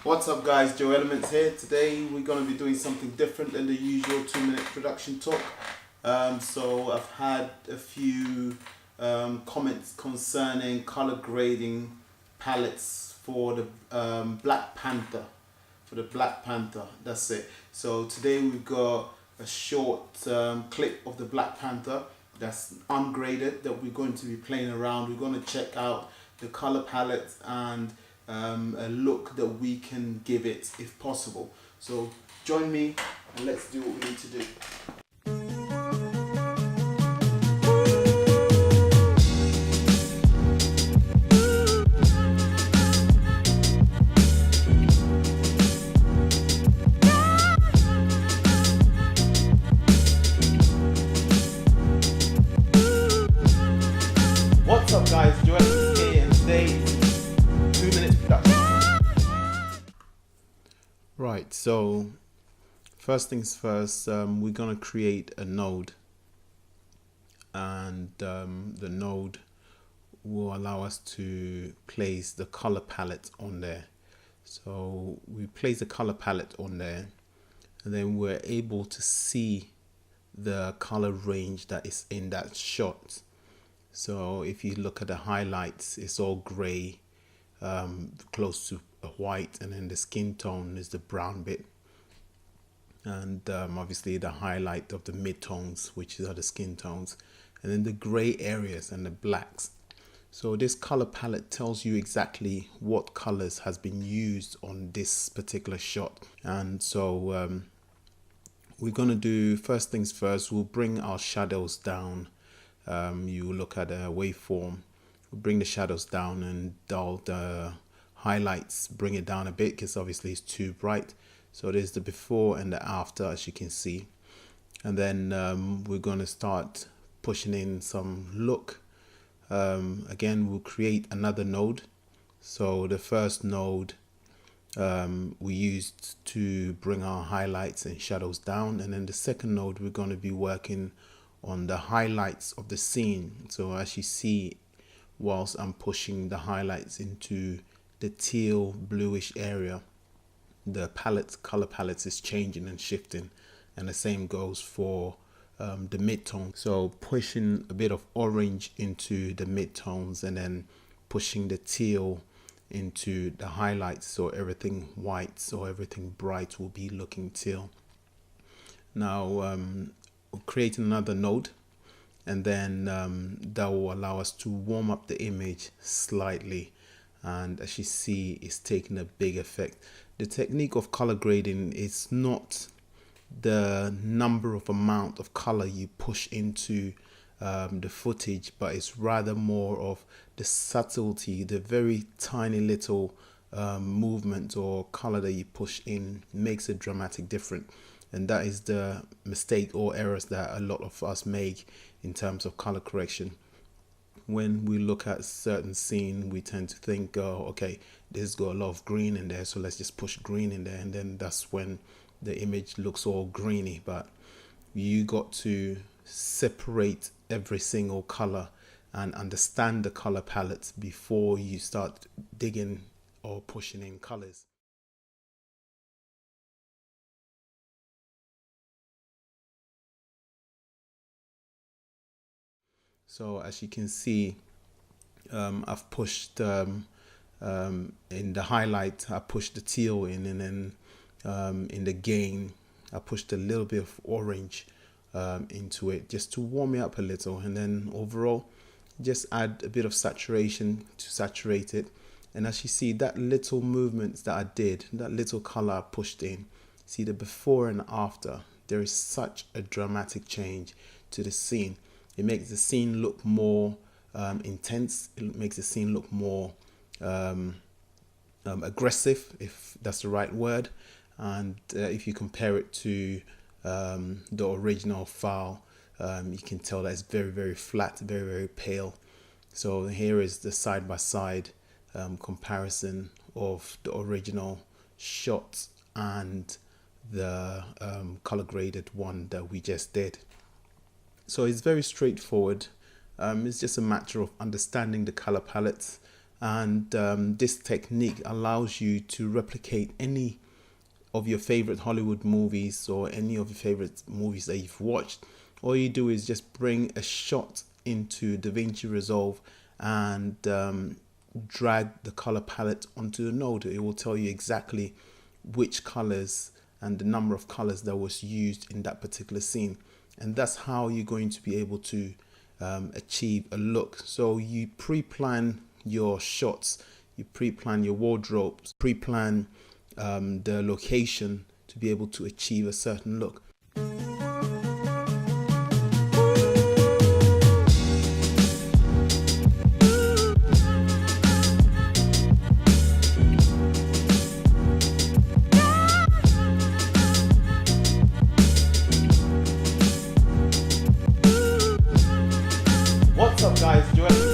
What's up guys, Joe Elements here. Today we're going to be doing something different than the usual 2-minute production talk. So I've had a few comments concerning color grading palettes for the Black Panther. That's it. So today we've got a short clip of the Black Panther that's ungraded that we're going to be playing around. We're going to check out the color palette and a look that we can give it if possible. So join me and let's do what we need to do. What's up guys, Joel is here and today 2 minutes production. Right, so first things first, we're gonna create a node, and the node will allow us to place the color palette on there. So we place the color palette on there, and then we're able to see the color range that is in that shot. So if you look at the highlights, it's all gray, close to white, and then the skin tone is the brown bit, and obviously the highlight of the mid-tones, which are the skin tones, and then the gray areas and the blacks. So this color palette tells you exactly what colors has been used on this particular shot. And so we're going to do, first things first, we'll bring our shadows down. You look at a waveform, we'll bring the shadows down and dull the highlights, bring it down a bit because obviously it's too bright. So there's the before and the after, as you can see. And then we're going to start pushing in some look. Again, we'll create another node. So the first node we used to bring our highlights and shadows down, and then the second node we're going to be working on the highlights of the scene. So as you see, whilst I'm pushing the highlights into the teal bluish area, the color palette is changing and shifting, and the same goes for the mid-tone. So pushing a bit of orange into the mid-tones and then pushing the teal into the highlights, so everything white, so everything bright will be looking teal. Now we'll create another node, and then that will allow us to warm up the image slightly, and as you see, it's taking a big effect. The technique of color grading is not the amount of color you push into the footage, but it's rather more of the subtlety, the very tiny little movement or color that you push in makes a dramatic difference. And that is the mistake or errors that a lot of us make in terms of color correction. When we look at certain scene, we tend to think, oh, okay, this has got a lot of green in there, so let's just push green in there, and then that's when the image looks all greeny. But you got to separate every single color and understand the color palettes before you start digging or pushing in colors. So as you can see, I've pushed in the highlight, I pushed the teal in, and then in the gain, I pushed a little bit of orange into it just to warm it up a little, and then overall just add a bit of saturation to saturate it. And as you see, that little movements that I did, that little color I pushed in, see the before and after, there is such a dramatic change to the scene. It makes the scene look more intense. It makes the scene look more aggressive, if that's the right word. And if you compare it to the original file, you can tell that it's very, very flat, very, very pale. So here is the side-by-side comparison of the original shot and the color graded one that we just did. So it's very straightforward. It's just a matter of understanding the color palettes And this technique allows you to replicate any of your favorite Hollywood movies or any of your favorite movies that you've watched. All you do is just bring a shot into DaVinci Resolve and drag the color palette onto the node. It will tell you exactly which colors and the number of colors that was used in that particular scene. And that's how you're going to be able to achieve a look. So you pre-plan your shots, you pre-plan your wardrobes, pre-plan the location to be able to achieve a certain look. What's up guys, Joel